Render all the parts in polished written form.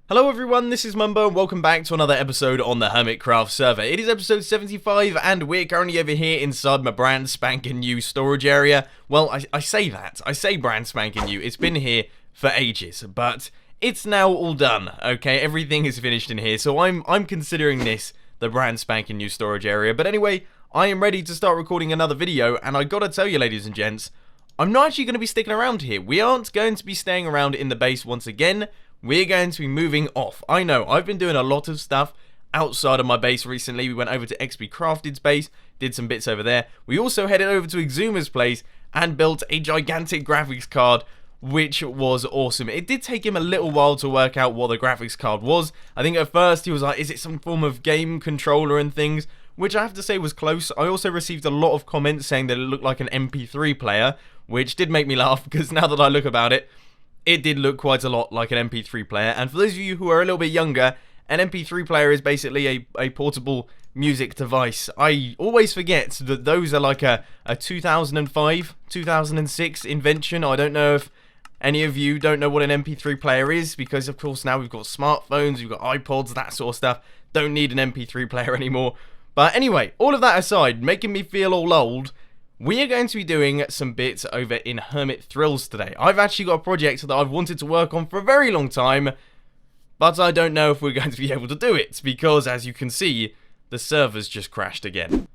Hello everyone, this is Mumbo and welcome back to another episode on the Hermitcraft server. It is episode 75 and we're currently over here inside my brand spanking new storage area. Well, I say that. I say brand spanking new. It's been here for ages, but it's now all done, okay? Everything is finished in here, so I'm considering this the brand spanking new storage area. But anyway, I am ready to start recording another video, and I gotta tell you, ladies and gents, I'm not actually going to be sticking around here. We aren't going to be staying around in the base once again. We're going to be moving off. I know, I've been doing a lot of stuff outside of my base recently. We went over to XPCrafted's base, did some bits over there. We also headed over to Exuma's place and built a gigantic graphics card, which was awesome. It did take him a little while to work out what the graphics card was. I think at first he was like, is it some form of game controller and things? Which I have to say was close. I also received a lot of comments saying that it looked like an MP3 player, which did make me laugh because now that I look about it, it did look quite a lot like an MP3 player. And for those of you who are a little bit younger, an MP3 player is basically a portable music device. I always forget that those are like a 2005, 2006 invention. I don't know if any of you don't know what an MP3 player is, because of course now we've got smartphones, we've got iPods, that sort of stuff. Don't need an MP3 player anymore. But anyway, all of that aside, making me feel all old, we are going to be doing some bits over in Hermit Thrills today. I've actually got a project that I've wanted to work on for a very long time, but I don't know if we're going to be able to do it, because as you can see, the server's just crashed again.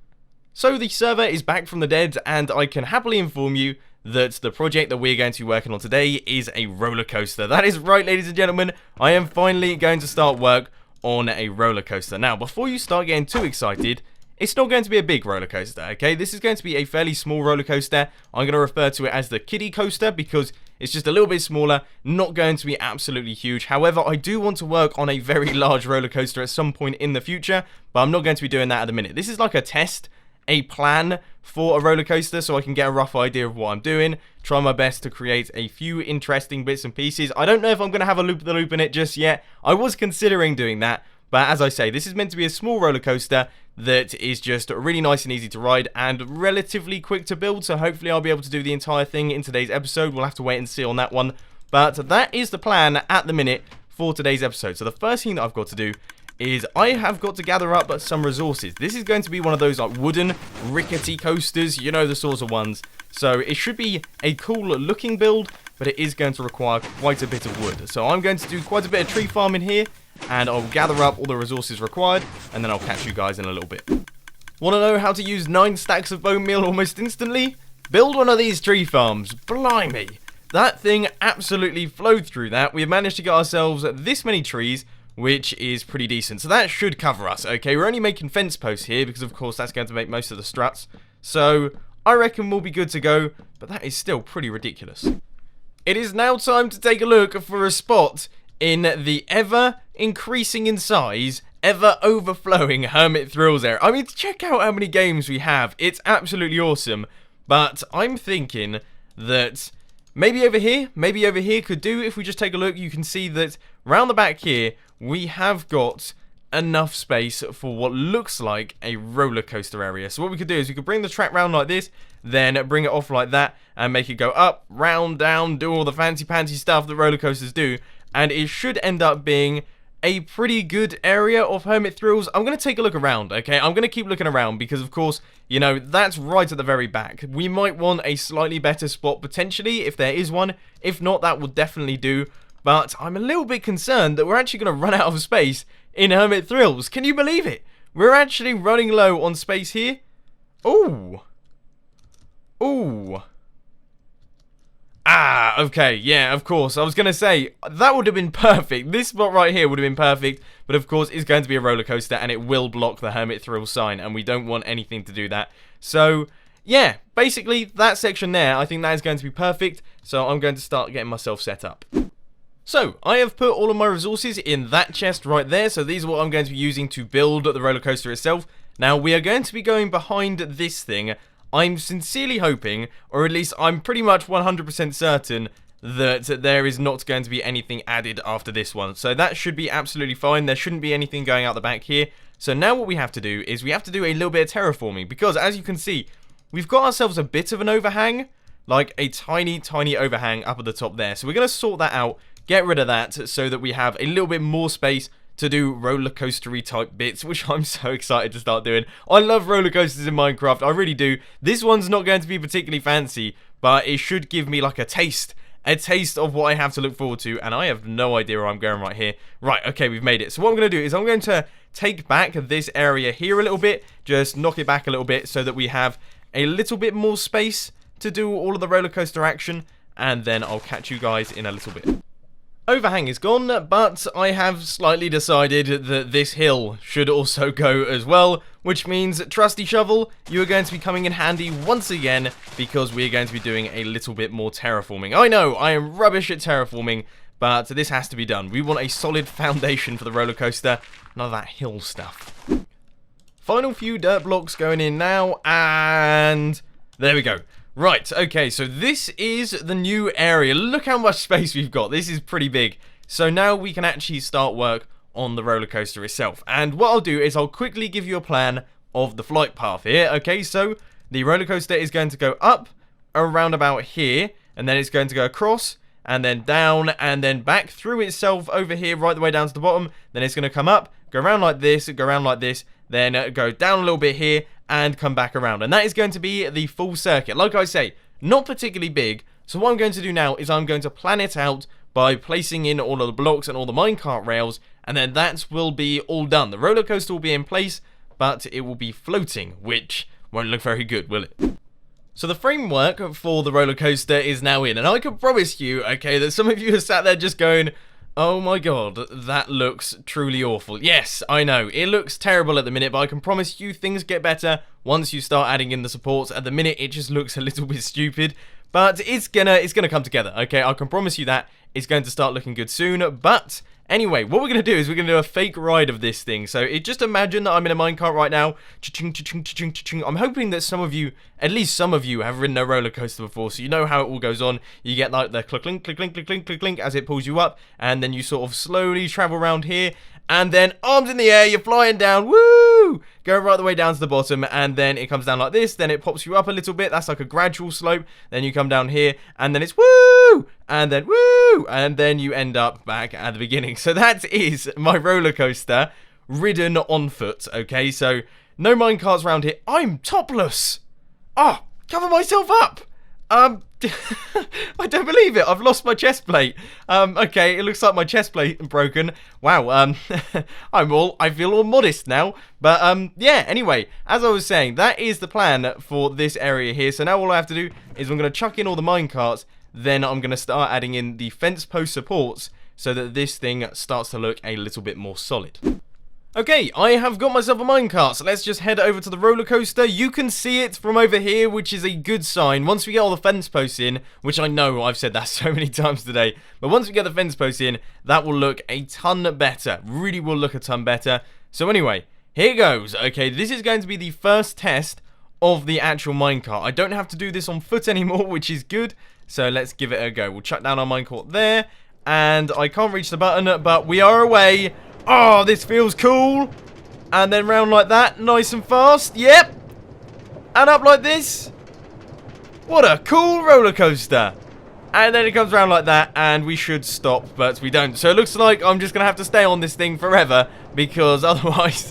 So the server is back from the dead, and I can happily inform you that the project that we're going to be working on today is a roller coaster. That is right, ladies and gentlemen, I am finally going to start work on a roller coaster. Now, before you start getting too excited, it's not going to be a big roller coaster, okay? This is going to be a fairly small roller coaster. I'm going to refer to it as the kiddie coaster because it's just a little bit smaller, not going to be absolutely huge. However, I do want to work on a very large roller coaster at some point in the future, but I'm not going to be doing that at the minute. This is like a test, a plan for a roller coaster, so I can get a rough idea of what I'm doing, try my best to create a few interesting bits and pieces. I don't know if I'm going to have a loop-the-loop in it just yet. I was considering doing that, but as I say, this is meant to be a small roller coaster that is just really nice and easy to ride and relatively quick to build, so hopefully I'll be able to do the entire thing in today's episode. We'll have to wait and see on that one, but that is the plan at the minute for today's episode. So the first thing that I've got to do is I have got to gather up some resources. This is going to be one of those like wooden rickety coasters, you know, the sorts of ones. So it should be a cool looking build, but it is going to require quite a bit of wood. So I'm going to do quite a bit of tree farming here, and I'll gather up all the resources required, and then I'll catch you guys in a little bit. Want to know how to use 9 stacks of bone meal almost instantly? Build one of these tree farms. Blimey. That thing absolutely flowed through that. We've managed to get ourselves this many trees, which is pretty decent. So that should cover us, okay? We're only making fence posts here, because of course that's going to make most of the struts. So I reckon we'll be good to go, but that is still pretty ridiculous. It is now time to take a look for a spot in the ever-increasing in size, ever-overflowing Hermit Thrills area. I mean, check out how many games we have. It's absolutely awesome. But I'm thinking that maybe over here could do. If we just take a look, you can see that round the back here, we have got enough space for what looks like a roller coaster area. So what we could do is we could bring the track round like this, then bring it off like that, and make it go up, round, down, do all the fancy-pantsy stuff that roller coasters do. And it should end up being a pretty good area of Hermit Thrills. I'm going to take a look around, okay? I'm going to keep looking around because, of course, you know, that's right at the very back. We might want a slightly better spot, potentially, if there is one. If not, that will definitely do. But I'm a little bit concerned that we're actually going to run out of space in Hermit Thrills. Can you believe it? We're actually running low on space here. Ooh. Ooh. Ah, okay, yeah, of course. I was going to say, that would have been perfect. This spot right here would have been perfect. But of course, it's going to be a roller coaster and it will block the Hermit Thrill sign. And we don't want anything to do that. So, yeah, basically, that section there, I think that is going to be perfect. So I'm going to start getting myself set up. So, I have put all of my resources in that chest right there. So these are what I'm going to be using to build the roller coaster itself. Now, we are going to be going behind this thing. I'm sincerely hoping, or at least I'm pretty much 100% certain, that there is not going to be anything added after this one. So that should be absolutely fine. There shouldn't be anything going out the back here. So now what we have to do is we have to do a little bit of terraforming, because as you can see, we've got ourselves a bit of an overhang. like a tiny, tiny overhang up at the top there. So we're going to sort that out, get rid of that so that we have a little bit more space to do roller coastery type bits, which I'm so excited to start doing. I love roller coasters in Minecraft, I really do. This one's not going to be particularly fancy, but it should give me like a taste of what I have to look forward to, and I have no idea where I'm going right here. Right, okay, we've made it. So what I'm going to do is I'm going to take back this area here a little bit, just knock it back a little bit so that we have a little bit more space to do all of the roller coaster action, and then I'll catch you guys in a little bit. Overhang is gone, but I have slightly decided that this hill should also go as well, which means, Trusty Shovel, you are going to be coming in handy once again, because we are going to be doing a little bit more terraforming. I know, I am rubbish at terraforming, but this has to be done. We want a solid foundation for the roller coaster, none of that hill stuff. Final few dirt blocks going in now, and there we go. Right, okay, so this is the new area. Look how much space we've got. This is pretty big. So now we can actually start work on the roller coaster itself. And what I'll do is I'll quickly give you a plan of the flight path here. Okay, so the roller coaster is going to go up around about here, and then it's going to go across, and then down, and then back through itself over here, right the way down to the bottom. Then it's going to come up, go around like this, then go down a little bit here, and come back around. And that is going to be the full circuit. Like I say, not particularly big. So what I'm going to do now is I'm going to plan it out by placing in all of the blocks and all the minecart rails, and then that will be all done. The roller coaster will be in place, but it will be floating, which won't look very good, will it? So the framework for the roller coaster is now in, and I can promise you, okay, that some of you are sat there just going, oh my god, that looks truly awful. Yes, I know, it looks terrible at the minute, but I can promise you things get better once you start adding in the supports. At the minute, it just looks a little bit stupid, but it's gonna come together, okay? I can promise you that. It's going to start looking good soon, but anyway, what we're going to do is we're going to do a fake ride of this thing. So just imagine that I'm in a minecart right now. I'm hoping that some of you, at least some of you, have ridden a roller coaster before, so you know how it all goes on. You get like the click, clink, click, clink, click, clink, click, clink as it pulls you up, and then you sort of slowly travel around here, and then arms in the air, you're flying down, woo! Go right the way down to the bottom, and then it comes down like this, then it pops you up a little bit, that's like a gradual slope, then you come down here, and then it's woo! And then woo! And then you end up back at the beginning. So that is my roller coaster, ridden on foot, okay? So, no minecarts around here. I'm topless! Oh, cover myself up! I don't believe it. I've lost my chest plate. Okay, it looks like my chest plate broken. Wow, I feel all modest now. But, yeah, anyway, as I was saying, that is the plan for this area here. So now all I have to do is I'm going to chuck in all the minecarts, then I'm going to start adding in the fence post supports so that this thing starts to look a little bit more solid. Okay, I have got myself a minecart, so let's just head over to the roller coaster. You can see it from over here, which is a good sign. Once we get all the fence posts in, which I know I've said that so many times today, but once we get the fence posts in, that will look a ton better. Really will look a ton better. So anyway, here goes. Okay, this is going to be the first test of the actual minecart. I don't have to do this on foot anymore, which is good. So let's give it a go. We'll chuck down our minecart there, and I can't reach the button, but we are away. Oh, this feels cool. And then round like that, nice and fast. Yep. And up like this. What a cool roller coaster. And then it comes around like that, and we should stop, but we don't. So it looks like I'm just going to have to stay on this thing forever, because otherwise,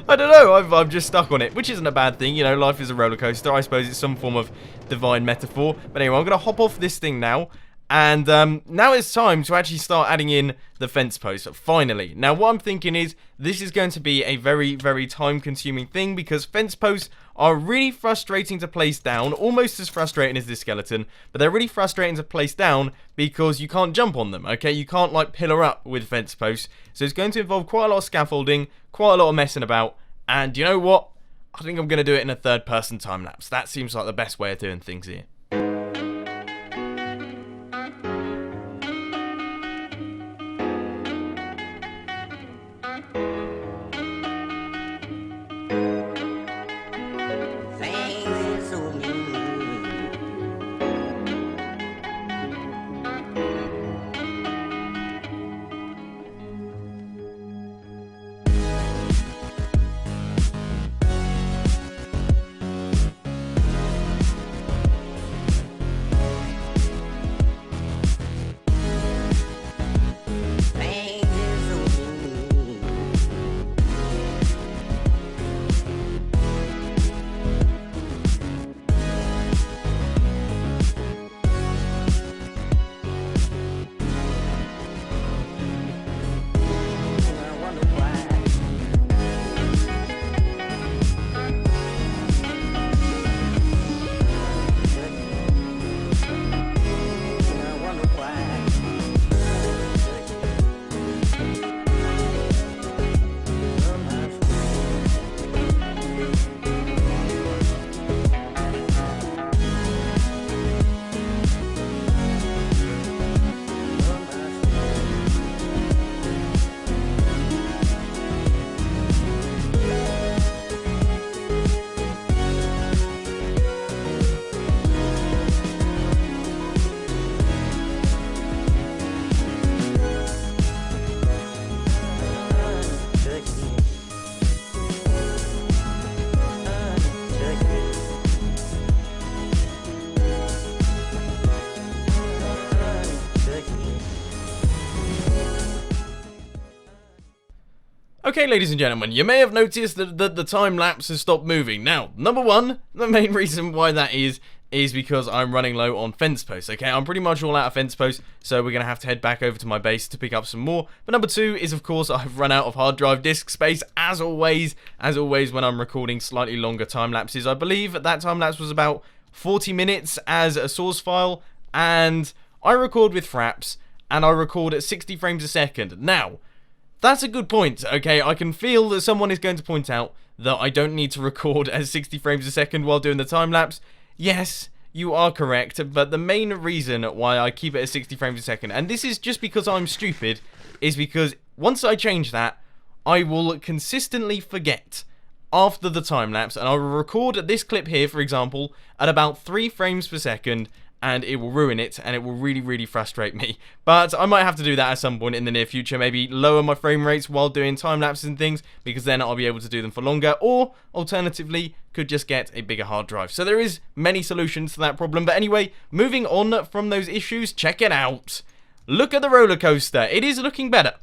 I don't know, I'm just stuck on it, which isn't a bad thing. You know, life is a roller coaster. I suppose it's some form of divine metaphor. But anyway, I'm going to hop off this thing now. And now it's time to actually start adding in the fence post, finally. Now, what I'm thinking is this is going to be a very, very time-consuming thing, because fence posts are really frustrating to place down, almost as frustrating as this skeleton, but they're really frustrating to place down because you can't jump on them, okay? You can't, like, pillar up with fence posts, so it's going to involve quite a lot of scaffolding, quite a lot of messing about, and you know what? I think I'm going to do it in a third-person time-lapse. That seems like the best way of doing things here. Okay, ladies and gentlemen, you may have noticed that the time lapse has stopped moving. Now, number one, the main reason why that is because I'm running low on fence posts, okay? I'm pretty much all out of fence posts, so we're going to have to head back over to my base to pick up some more. But number two is, of course, I've run out of hard drive disk space, as always when I'm recording slightly longer time lapses. I believe that time lapse was about 40 minutes as a source file, and I record with Fraps, and I record at 60 frames a second. Now, that's a good point, okay? I can feel that someone is going to point out that I don't need to record at 60 frames a second while doing the time lapse. Yes, you are correct, but the main reason why I keep it at 60 frames a second, and this is just because I'm stupid, is because once I change that, I will consistently forget after the time lapse, and I will record this clip here, for example, at about 3 frames per second, and it will ruin it, and it will really, really frustrate me. But I might have to do that at some point in the near future, maybe lower my frame rates while doing time lapses and things, because then I'll be able to do them for longer, or alternatively, could just get a bigger hard drive. So there is many solutions to that problem, but anyway, moving on from those issues, check it out. Look at the roller coaster. It is looking better.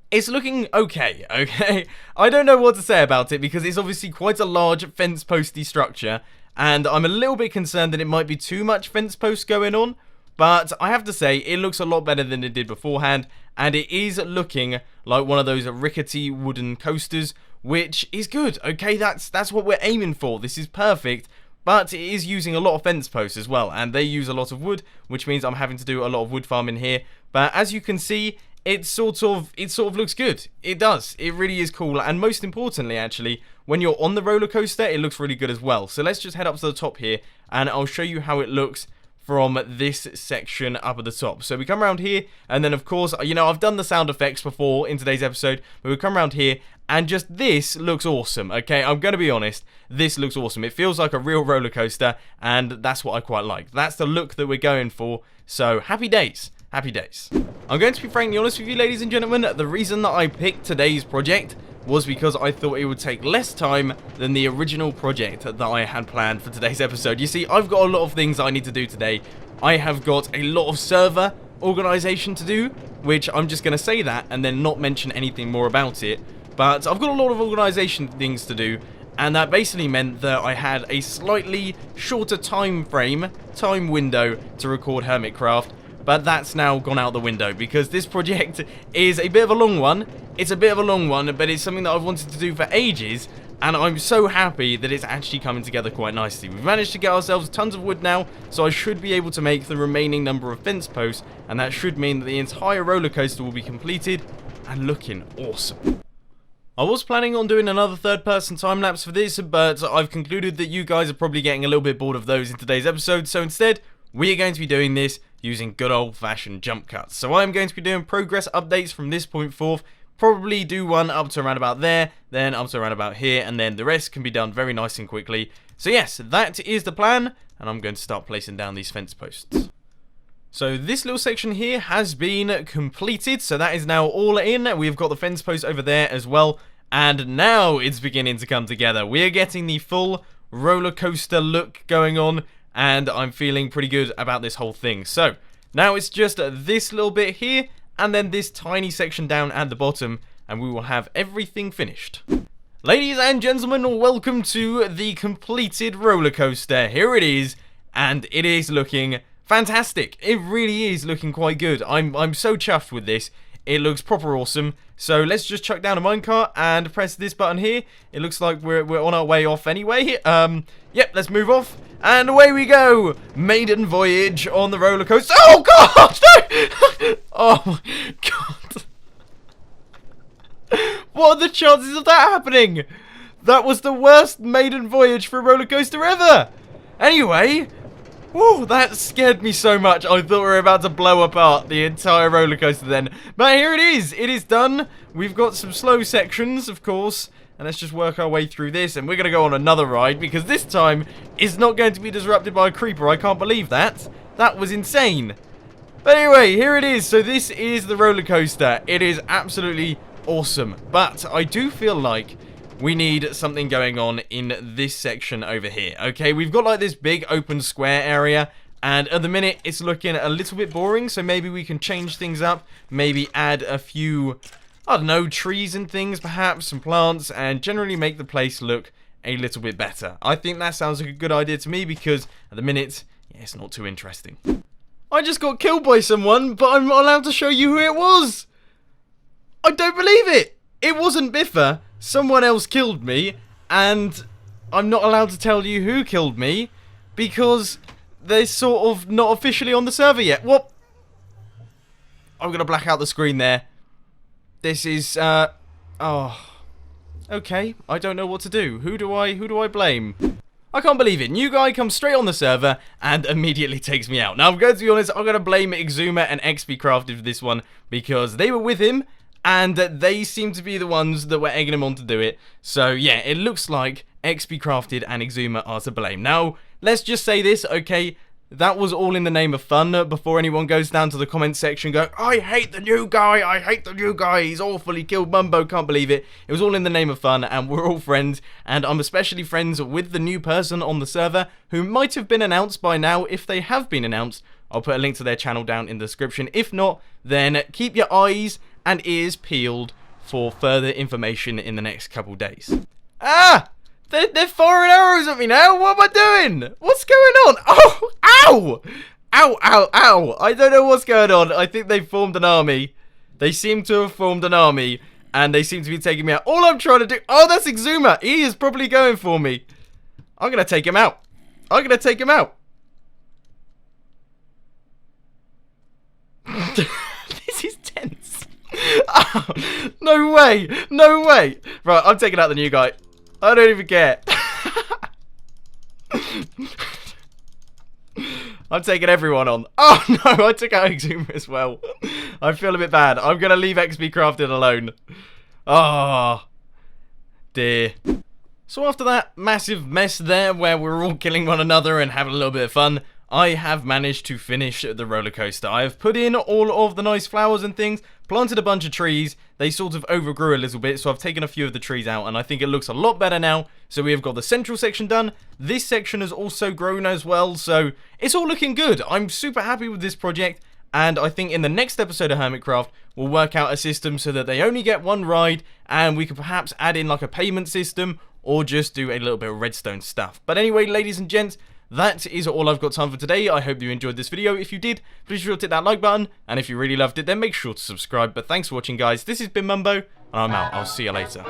It's looking okay, okay? I don't know what to say about it, because it's obviously quite a large fence posty structure, and I'm a little bit concerned that it might be too much fence posts going on, but I have to say, it looks a lot better than it did beforehand, and it is looking like one of those rickety wooden coasters, which is good, okay? That's what we're aiming for. This is perfect, but it is using a lot of fence posts as well, and they use a lot of wood, which means I'm having to do a lot of wood farming here, but as you can see, it sort of looks good. It does. It really is cool. And most importantly, actually, when you're on the roller coaster, it looks really good as well. So let's just head up to the top here, and I'll show you how it looks from this section up at the top. So we come around here, and then of course, you know, I've done the sound effects before in today's episode, but we come around here, and just this looks awesome, okay? I'm going to be honest, this looks awesome. It feels like a real roller coaster, and that's what I quite like. That's the look that we're going for, so happy days. Happy days. I'm going to be frankly honest with you, ladies and gentlemen. The reason that I picked today's project was because I thought it would take less time than the original project that I had planned for today's episode. You see, I've got a lot of things I need to do today. I have got a lot of server organization to do, which I'm just going to say that and then not mention anything more about it. But I've got a lot of organization things to do, and that basically meant that I had a slightly shorter time window to record Hermitcraft. But that's now gone out the window, because this project is a bit of a long one. It's a bit of a long one, but it's something that I've wanted to do for ages, and I'm so happy that it's actually coming together quite nicely. We've managed to get ourselves tons of wood now, so I should be able to make the remaining number of fence posts, and that should mean that the entire roller coaster will be completed and looking awesome. I was planning on doing another third-person time-lapse for this, but I've concluded that you guys are probably getting a little bit bored of those in today's episode, so instead, we are going to be doing this using good old-fashioned jump cuts. So I'm going to be doing progress updates from this point forth, probably do one up to around about there, then up to around about here, and then the rest can be done very nice and quickly. So yes, that is the plan, and I'm going to start placing down these fence posts. So this little section here has been completed, so that is now all in. We've got the fence post over there as well, and now it's beginning to come together. We are getting the full roller coaster look going on, and I'm feeling pretty good about this whole thing. So now it's just this little bit here, and then this tiny section down at the bottom, and we will have everything finished. Ladies and gentlemen, welcome to the completed roller coaster. Here it is, and it is looking fantastic. It really is looking quite good. I'm so chuffed with this. It looks proper awesome. So let's just chuck down a minecart and press this button here. It looks like we're on our way off anyway. Yep, let's move off. And away we go. Maiden voyage on the roller coaster. Oh, God! No! Oh, my God. What are the chances of that happening? That was the worst maiden voyage for a roller coaster ever. Anyway, whew, that scared me so much. I thought we were about to blow apart the entire roller coaster then. But here it is. It is done. We've got some slow sections, of course. And let's just work our way through this. And we're going to go on another ride, because this time is not going to be disrupted by a creeper. I can't believe that. That was insane. But anyway, here it is. So this is the roller coaster. It is absolutely awesome. But I do feel like we need something going on in this section over here. Okay, we've got like this big open square area, and at the minute it's looking a little bit boring, so maybe we can change things up, maybe add a few, I don't know, trees and things perhaps, some plants, and generally make the place look a little bit better. I think that sounds like a good idea to me because at the minute, yeah, it's not too interesting. I just got killed by someone, but I'm not allowed to show you who it was. I don't believe it. It wasn't Biffa. Someone else killed me, and I'm not allowed to tell you who killed me because they're sort of not officially on the server yet. What? I'm going to black out the screen there. This is, oh. Okay, I don't know what to do. Who do I blame? I can't believe it. New guy comes straight on the server and immediately takes me out. Now, I'm going to be honest, I'm going to blame Exuma and XPCrafted for this one because they were with him and they seem to be the ones that were egging him on to do it. So, yeah, it looks like XPCrafted and Exuma are to blame. Now, let's just say this, okay? That was all in the name of fun before anyone goes down to the comment section going, I hate the new guy, I hate the new guy, he's awful, he killed Mumbo, can't believe it. It was all in the name of fun and we're all friends and I'm especially friends with the new person on the server who might have been announced by now. If they have been announced, I'll put a link to their channel down in the description. If not, then keep your eyes and ears peeled for further information in the next couple days. Ah! They're firing arrows at me now. What am I doing? What's going on? Oh, ow! Ow, ow, ow. I don't know what's going on. I think they've formed an army. They seem to have formed an army. And they seem to be taking me out. All I'm trying to do... Oh, that's Exuma. He is probably going for me. I'm going to take him out. I'm going to take him out. This is tense. Oh, no way. No way. Right, I'm taking out the new guy. I don't even care. I'm taking everyone on. Oh no, I took out Exuma as well. I feel a bit bad. I'm going to leave XPCrafted alone. Oh, dear. So after that massive mess there where we're all killing one another and having a little bit of fun, I have managed to finish the roller coaster. I have put in all of the nice flowers and things, planted a bunch of trees. They sort of overgrew a little bit, so I've taken a few of the trees out, and I think it looks a lot better now. So we have got the central section done. This section has also grown as well, so it's all looking good. I'm super happy with this project, and I think in the next episode of Hermitcraft, we'll work out a system so that they only get one ride, and we could perhaps add in like a payment system, or just do a little bit of redstone stuff. But anyway, ladies and gents, that is all I've got time for today. I hope you enjoyed this video. If you did, please be sure to hit that like button. And if you really loved it, then make sure to subscribe. But thanks for watching, guys. This has been Mumbo, and I'm out. I'll see you later.